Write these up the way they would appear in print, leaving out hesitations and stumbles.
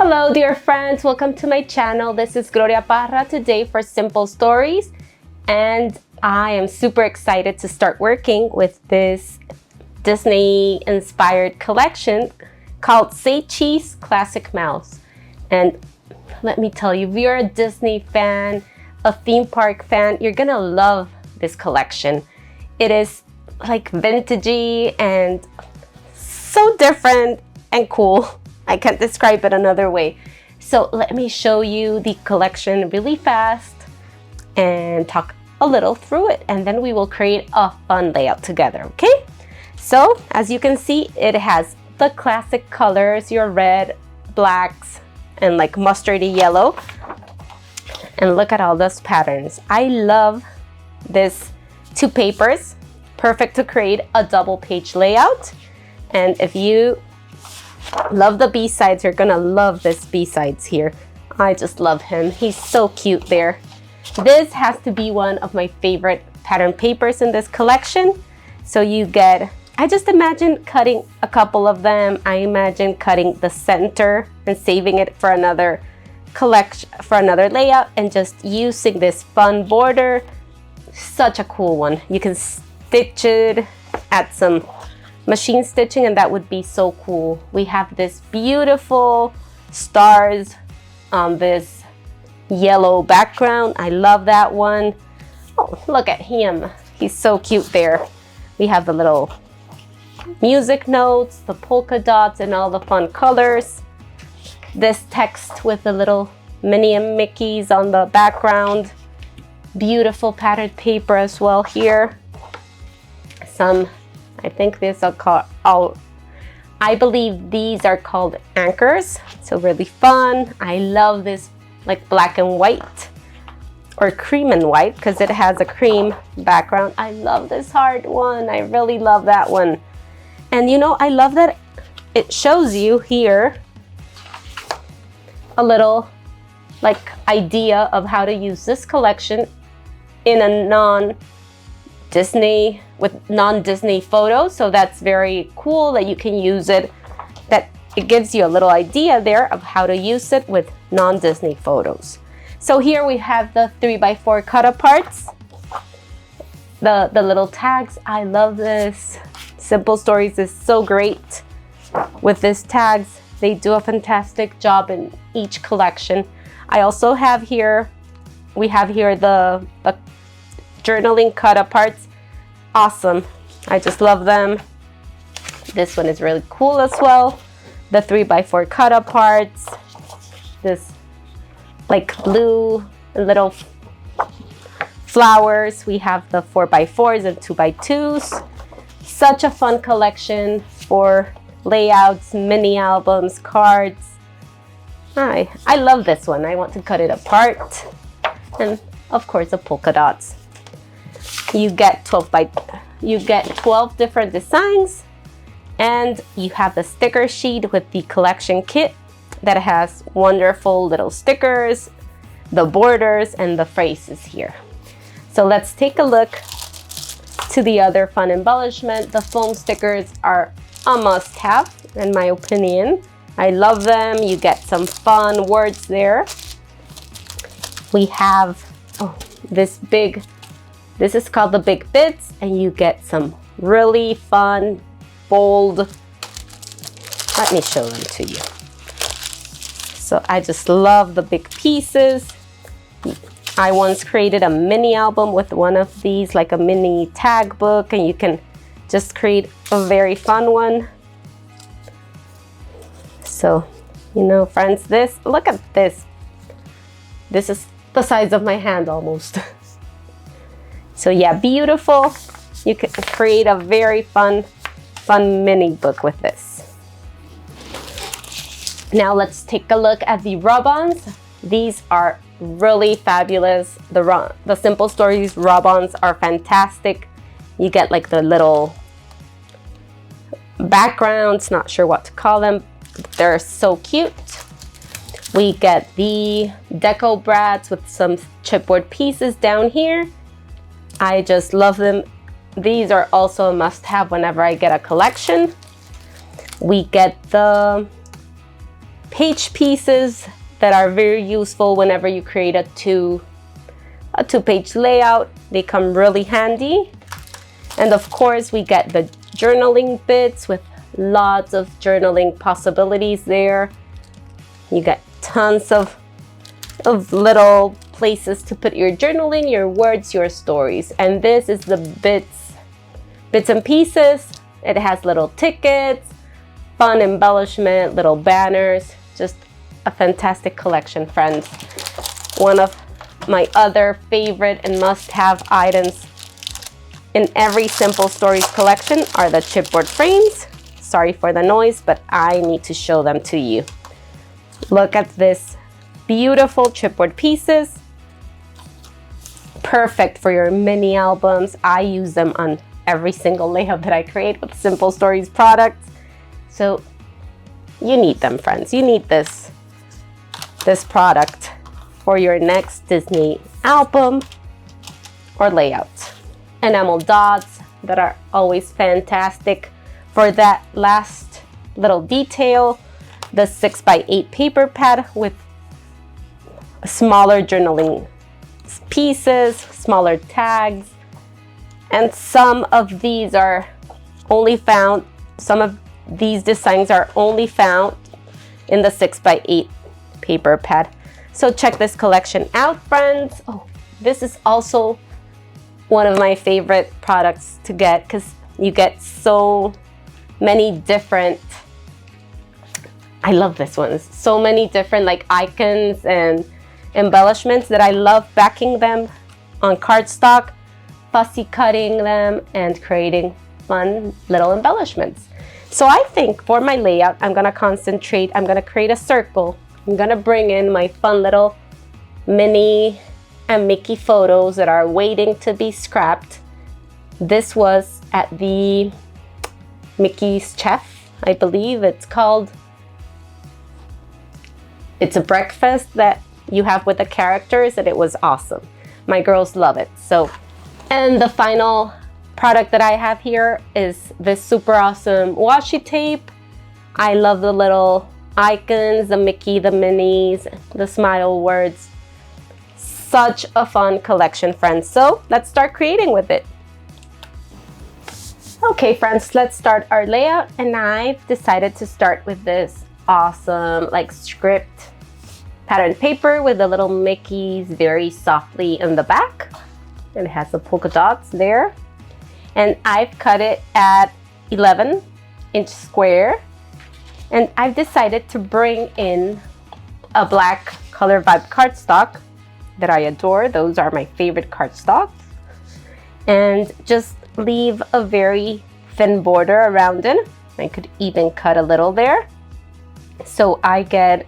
Hello dear friends, welcome to my channel. This is Gloria Parra today for Simple Stories, and I am super excited to start working with this Disney inspired collection called Say Cheese Classic Mouse. And let me tell you, if you're a Disney fan, a theme park fan, you're gonna love this collection. It is like vintagey and so different and cool. I can't describe it another way. So let me show you the collection really fast and talk a little through it, and then we will create a fun layout together, okay? So as you can see, it has the classic colors, your red, blacks, and like mustardy yellow. And look at all those patterns. I love this two papers, perfect to create a double page layout. And if you love the B-sides, you're gonna love this B-sides here. I just love him. He's so cute there. This has to be one of my favorite pattern papers in this collection. So you get, I just imagine cutting a couple of them. I imagine cutting the center and saving it for another collection, for another layout, and just using this fun border. Such a cool one. You can stitch it, add some machine stitching, and that would be so cool. We have this beautiful stars on this yellow background. I love that one. Oh, look at him. He's so cute there. We have the little music notes, the polka dots, and all the fun colors. This text with the little Minnie and Mickeys on the background. Beautiful patterned paper as well here. Some, I think these are called, I believe these are called anchors. So really fun. I love this like black and white or cream and white because it has a cream background. I love this heart one. I really love that one. And you know, I love that it shows you here a little like idea of how to use this collection in a non-Disney, with non-Disney photos. So that's very cool that you can use it, that it gives you a little idea there of how to use it with non-Disney photos. So here we have the 3x4 cut aparts, the little tags. I love this. Simple Stories is so great with these tags. They do a fantastic job in each collection. I also have here, we have here the journaling cut aparts. Awesome. I just love them. This one is really cool as well. The 3x4 cut aparts. This like blue little flowers. We have the 4x4s and 2x2s. Such a fun collection for layouts, mini albums, cards. I love this one. I want to cut it apart. And of course the polka dots. You get 12 different designs, and you have the sticker sheet with the collection kit that has wonderful little stickers, the borders, and the phrases here. So let's take a look to the other fun embellishment. The foam stickers are a must-have in my opinion. I love them. You get some fun words there. We have this is called the Big Bits, and you get some really fun, bold, let me show them to you. So I just love the big pieces. I once created a mini album with one of these, like a mini tag book, and you can just create a very fun one. So, you know, friends, look at this. This is the size of my hand almost. So yeah, beautiful. You can create a very fun mini book with this. Now let's take a look at the rub-ons. These are really fabulous. The Simple Stories rub-ons are fantastic. You get like the little backgrounds, not sure what to call them. They're so cute. We get the Deco brads with some chipboard pieces down here. I just love them. These are also a must-have whenever I get a collection. We get the page pieces that are very useful whenever you create a two-page layout. They come really handy. And of course, we get the journaling bits with lots of journaling possibilities there. You get tons of little places to put your journaling, your words, your stories. And this is the bits and pieces. It has little tickets, fun embellishment, little banners, just a fantastic collection, friends. One of my other favorite and must-have items in every Simple Stories collection are the chipboard frames. Sorry for the noise, but I need to show them to you. Look at this beautiful chipboard pieces. Perfect for your mini albums. I use them on every single layout that I create with Simple Stories products. So you need them, friends. You need this product for your next Disney album or layout. Enamel dots that are always fantastic for that last little detail. The 6x8 paper pad with smaller journaling pieces, smaller tags, and some of these are only found, some of these designs are only found in the 6x8 paper pad. So check this collection out, friends. Oh, this is also one of my favorite products to get because you get so many different, I love this one, so many different like icons and embellishments that I love backing them on cardstock, fussy cutting them, and creating fun little embellishments. So I think for my layout, I'm gonna concentrate, I'm gonna create a circle. I'm gonna bring in my fun little Minnie and Mickey photos that are waiting to be scrapped. This was at the Mickey's Chef, I believe it's called. It's a breakfast that you have with the characters, and it was awesome. My girls love it. So, and the final product that I have here is this super awesome washi tape. I love the little icons, the Mickey, the Minnies, the smile words. Such a fun collection, friends. So let's start creating with it. Okay, friends, let's start our layout, and I've decided to start with this awesome like script pattern paper with the little Mickeys very softly in the back. It has the polka dots there, and I've cut it at 11-inch square, and I've decided to bring in a black Color Vibe cardstock that I adore. Those are my favorite cardstocks, and just leave a very thin border around it. I could even cut a little there. So I get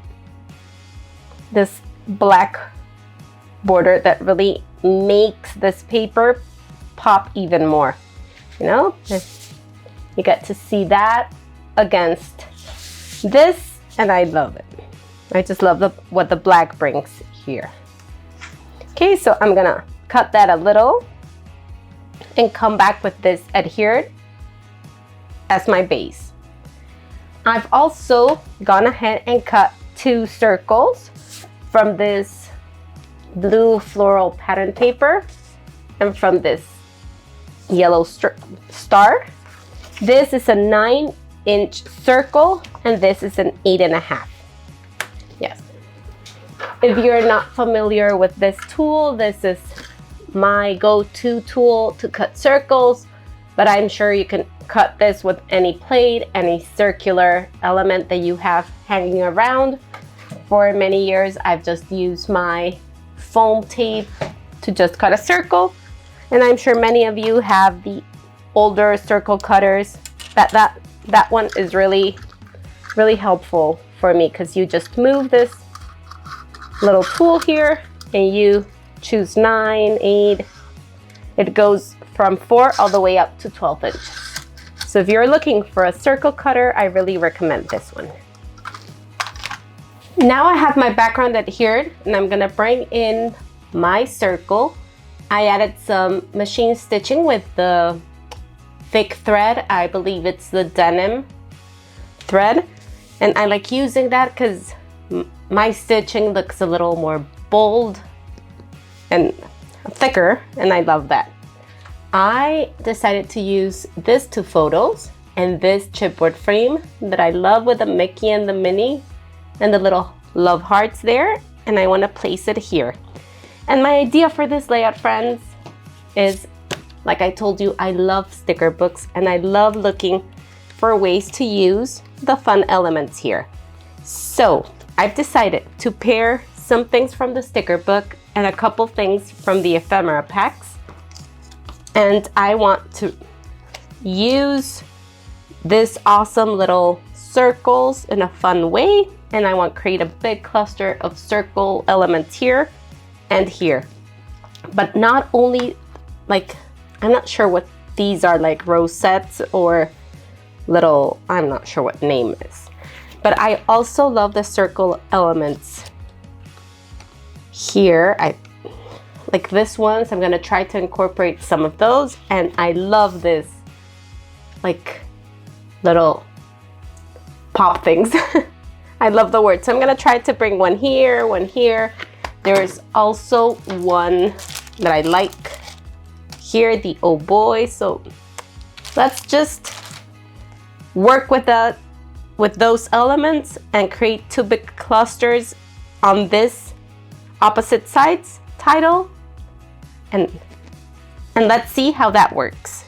this black border that really makes this paper pop even more. You know, you get to see that against this, and I love it. I just love what the black brings here. Okay, so I'm gonna cut that a little and come back with this adhered as my base. I've also gone ahead and cut 2 circles from this blue floral pattern paper and from this yellow star. This is a 9-inch circle, and this is an 8.5. Yes. If you're not familiar with this tool, this is my go-to tool to cut circles, but I'm sure you can cut this with any plate, any circular element that you have hanging around. For many years, I've just used my foam tape to just cut a circle, and I'm sure many of you have the older circle cutters. That one is really helpful for me because you just move this little tool here and you choose 9, 8. It goes from 4 all the way up to 12 inches. So if you're looking for a circle cutter, I really recommend this one. Now I have my background adhered, and I'm gonna bring in my circle. I added some machine stitching with the thick thread. I believe it's the denim thread. And I like using that because my stitching looks a little more bold and thicker, and I love that. I decided to use this 2 photos and this chipboard frame that I love with the Mickey and the Minnie and the little love hearts there, and I want to place it here. And my idea for this layout, friends, is, like I told you, I love sticker books and I love looking for ways to use the fun elements here. So I've decided to pair some things from the sticker book and a couple things from the ephemera packs. And I want to use this awesome little circles in a fun way. And I want to create a big cluster of circle elements here and here. But not only, like, I'm not sure what these are, like rosettes or little, I'm not sure what name is. But I also love the circle elements here. I like this one, so I'm gonna try to incorporate some of those. And I love this like little pop things. I love the word. So I'm gonna try to bring one here, one here. There's also one that I like here, the oh boy. So let's just work with that, with those elements, and create 2 big clusters on this opposite sides title. And let's see how that works.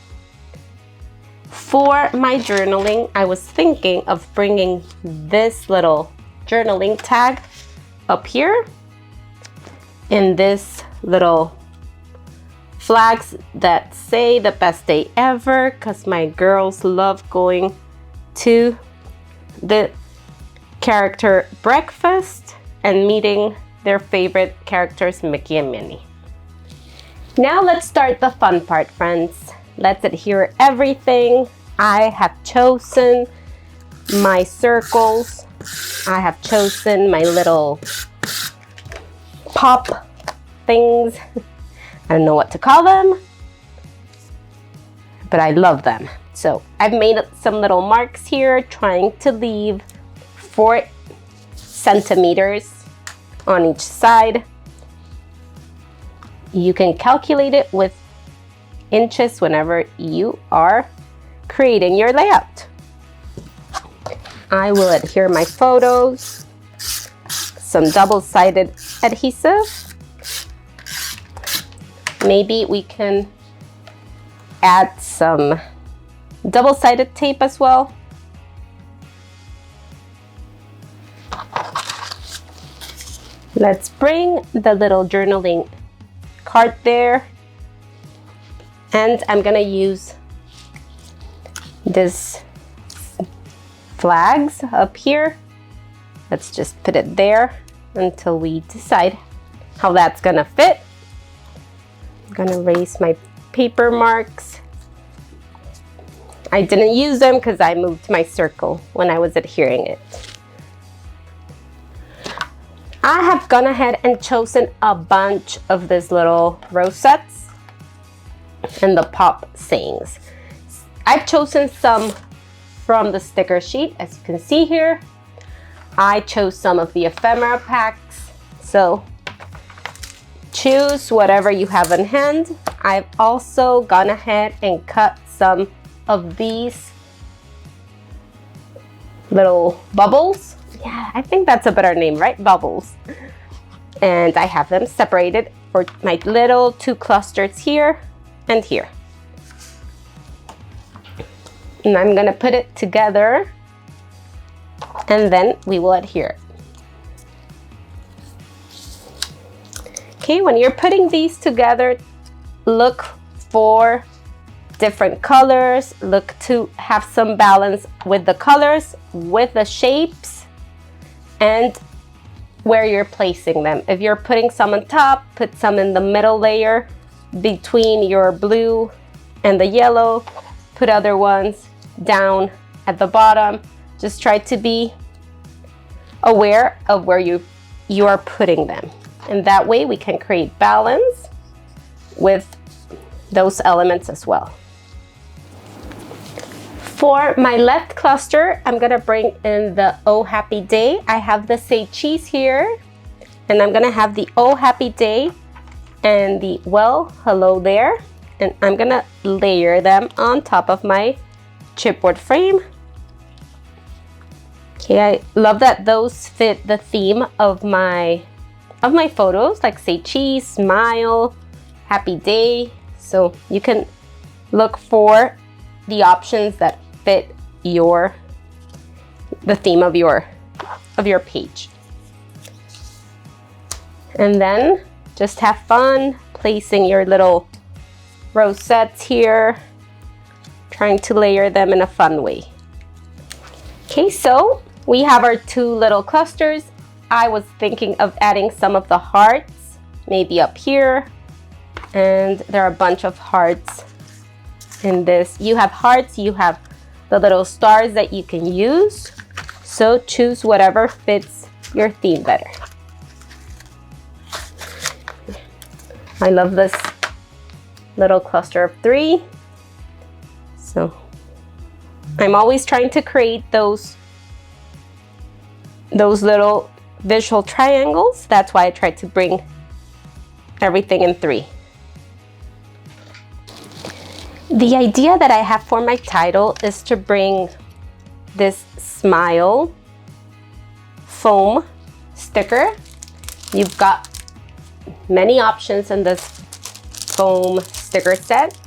For my journaling, I was thinking of bringing this little journaling tag up here in this little flags that say the best day ever, because my girls love going to the character breakfast and meeting their favorite characters, Mickey and Minnie. Now let's start the fun part, friends. Let's adhere everything. I have chosen my circles. I have chosen my little pop things. I don't know what to call them, but I love them. So I've made some little marks here, trying to leave 4 centimeters on each side. You can calculate it with inches whenever you are creating your layout. I will adhere my photos, some double-sided adhesive. Maybe we can add some double-sided tape as well. Let's bring the little journaling card there, and I'm gonna use this flags up here. Let's just put it there until we decide how that's gonna fit. I'm gonna erase my paper marks. I didn't use them because I moved my circle when I was adhering it. I have gone ahead and chosen a bunch of these little rosettes and the pop sayings. I've chosen some from the sticker sheet, as you can see here. I chose some of the ephemera packs, so choose whatever you have in hand. I've also gone ahead and cut some of these little bubbles. Yeah, I think that's a better name, right? Bubbles. And I have them separated for my little 2 clusters here and here. And I'm gonna put it together, and then we will adhere. Okay, when you're putting these together, look for different colors. Look to have some balance with the colors, with the shapes, and where you're placing them. If you're putting some on top, put some in the middle layer between your blue and the yellow. Put other ones down at the bottom. Just try to be aware of where you are putting them. And that way we can create balance with those elements as well. For my left cluster, I'm gonna bring in the Oh Happy Day. I have the Say Cheese here, and I'm gonna have the Oh Happy Day and the Well Hello There, and I'm gonna layer them on top of my chipboard frame. Okay, I love that those fit the theme of my photos, like Say Cheese, Smile, Happy Day. So you can look for the options that fit the theme of your page. And then just have fun placing your little rosettes here, trying to layer them in a fun way. Okay, so we have our two little clusters. I was thinking of adding some of the hearts, maybe up here. And there are a bunch of hearts in this. You have hearts, you have the little stars that you can use. So choose whatever fits your theme better. I love this little cluster of 3. So I'm always trying to create those little visual triangles. That's why I tried to bring everything in 3. The idea that I have for my title is to bring this smile foam sticker. You've got many options in this foam sticker set.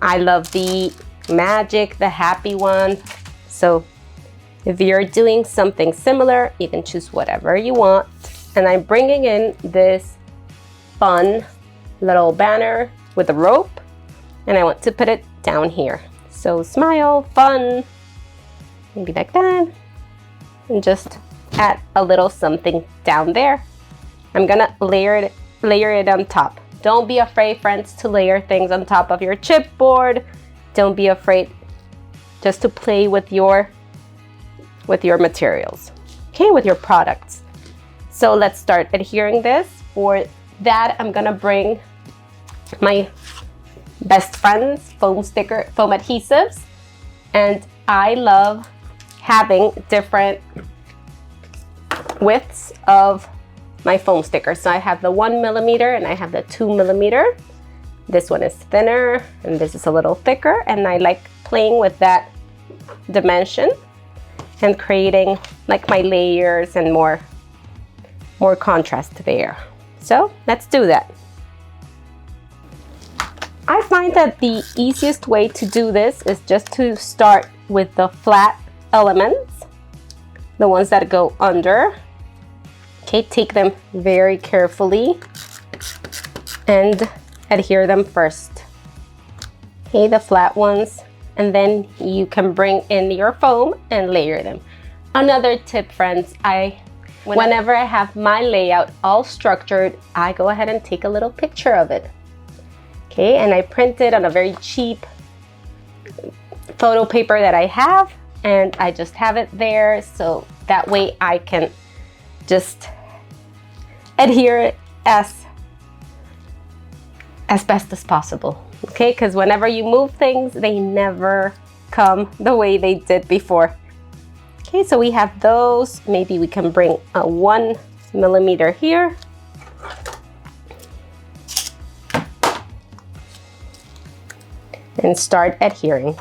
I love the magic, the happy one. So if you're doing something similar, you can choose whatever you want. And I'm bringing in this fun little banner with a rope, and I want to put it down here. So smile, fun, maybe like that, and just add a little something down there. I'm gonna layer it on top. Don't be afraid, friends, to layer things on top of your chipboard. Don't be afraid just to play with your materials, okay, with your products. So let's start adhering this. For that, I'm gonna bring my best friends foam adhesives, and I love having different widths of my foam stickers. So I have the 1mm and I have the 2mm. This one is thinner and this is a little thicker, and I like playing with that dimension and creating like my layers and more contrast there. So let's do that. I find that the easiest way to do this is just to start with the flat elements, the ones that go under. Okay, take them very carefully and adhere them first. Okay, the flat ones, and then you can bring in your foam and layer them. Another tip, friends, whenever I have my layout all structured, I go ahead and take a little picture of it. Okay, and I print it on a very cheap photo paper that I have, and I just have it there, so that way I can just adhere it as best as possible. Okay, because whenever you move things, they never come the way they did before. Okay, so we have those. Maybe we can bring a 1mm here. And start adhering.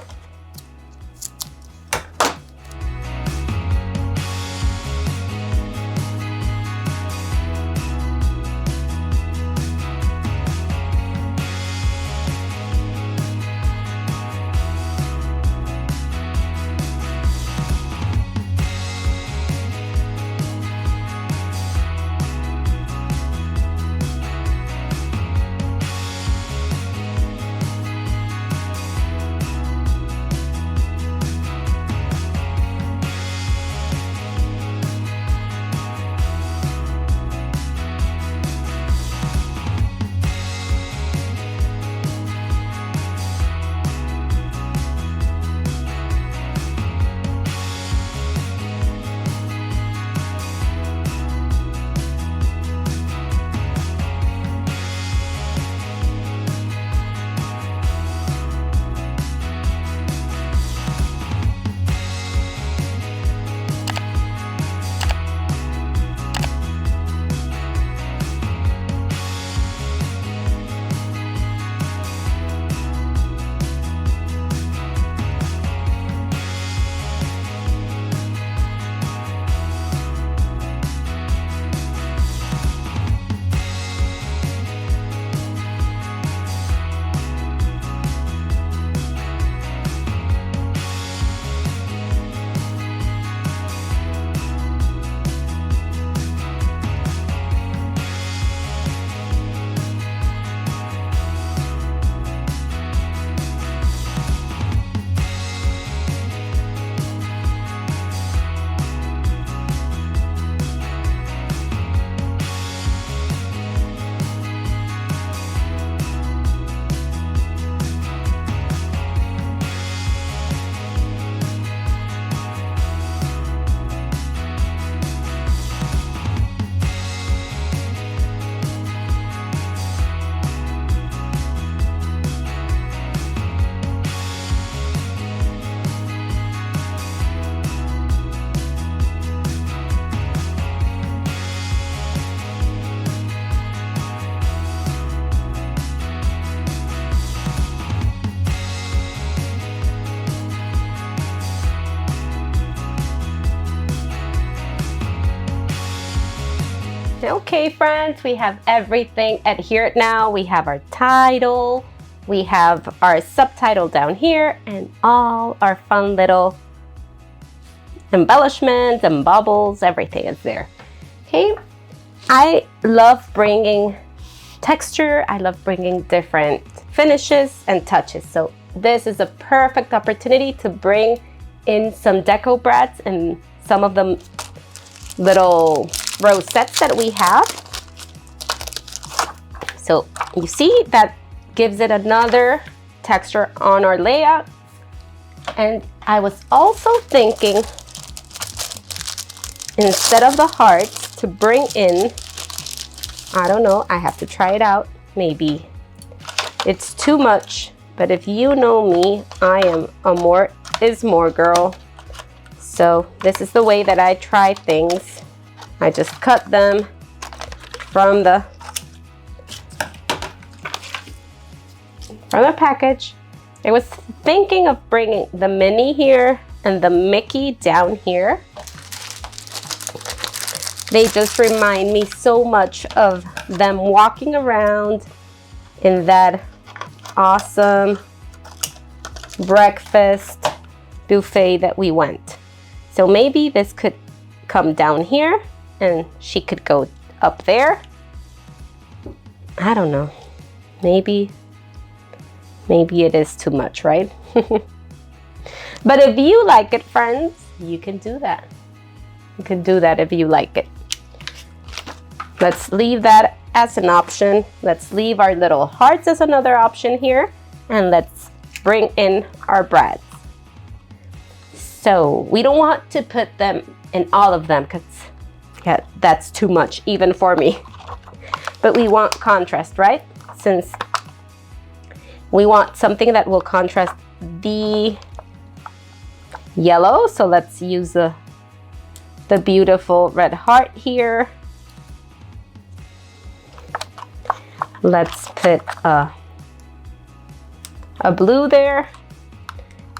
Okay, friends, we have everything adhered now. We have our title, we have our subtitle down here, and all our fun little embellishments and bubbles, everything is there. Okay, I love bringing texture, I love bringing different finishes and touches. So this is a perfect opportunity to bring in some deco brads and some of the little rosettes that we have. So you see that gives it another texture on our layout. And I was also thinking, instead of the hearts, to bring in, I don't know, I have to try it out. Maybe it's too much, but if you know me, I am a more is more girl. So this is the way that I try things. I just cut them from the package. I was thinking of bringing the Minnie here and the Mickey down here. They just remind me so much of them walking around in that awesome breakfast buffet that we went. So maybe this could come down here and she could go up there. I don't know. Maybe it is too much, right? But if you like it, friends, you can do that. You can do that if you like it. Let's leave that as an option. Let's leave our little hearts as another option here. And let's bring in our brads. So we don't want to put them in all of them because yeah, that's too much even for me. But we want contrast, right? Since we want something that will contrast the yellow. So let's use the beautiful red heart here. Let's put a blue there,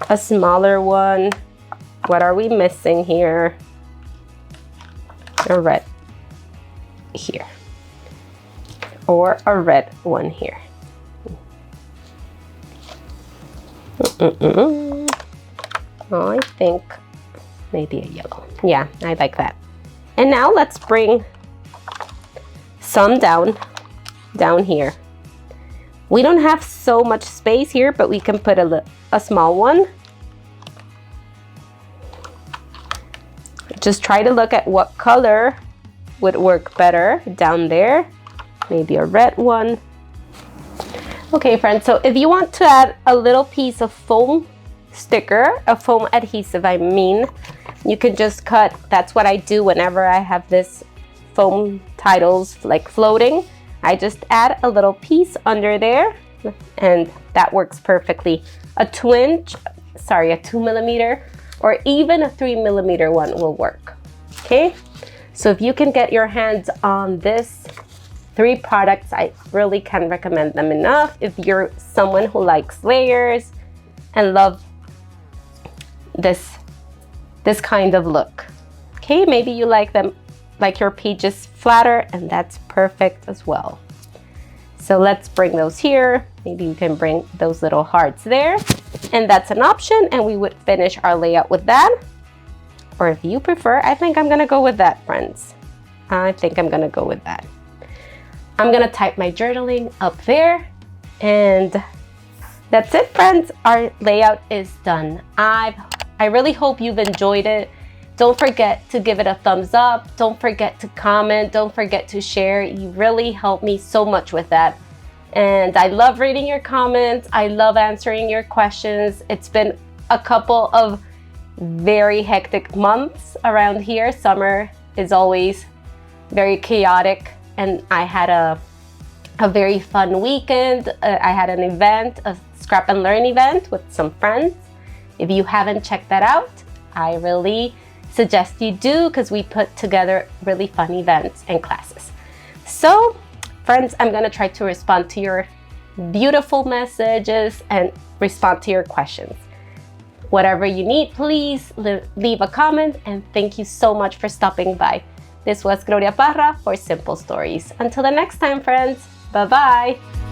a smaller one. What are we missing here? A red here, or a red one here. Oh, I think maybe a yellow. Yeah, I like that. And now let's bring some down here. We don't have so much space here, but we can put a small one. Just try to look at what color would work better down there. Maybe a red one. Okay, friends, so if you want to add a little piece of foam sticker, a foam adhesive, I mean, you can just cut. That's what I do whenever I have this foam titles like floating. I just add a little piece under there and that works perfectly. A 2 millimeter or even a 3 millimeter one will work. Okay, so if you can get your hands on this 3 products, I really can't recommend them enough. If you're someone who likes layers and love this kind of look. Okay, maybe you like them, like your pages flatter, and that's perfect as well. So let's bring those here. Maybe you can bring those little hearts there, and that's an option, and we would finish our layout with that. Or if you prefer, I think I'm gonna go with that, friends. I think I'm gonna go with that. I'm gonna type my journaling up there, and that's it, friends. Our layout is done. I really hope you've enjoyed it. Don't forget to give it a thumbs up. Don't forget to comment. Don't forget to share. You really help me so much with that. And I love reading your comments. I love answering your questions. It's been a couple of very hectic months around here. Summer is always very chaotic, and I had a very fun weekend. I had an event, a scrap and learn event with some friends. If you haven't checked that out, I really suggest you do, because we put together really fun events and classes. So friends, I'm gonna try to respond to your beautiful messages and respond to your questions. Whatever you need, please leave a comment, and thank you so much for stopping by. This was Gloria Parra for Simple Stories. Until the next time, friends. Bye-bye.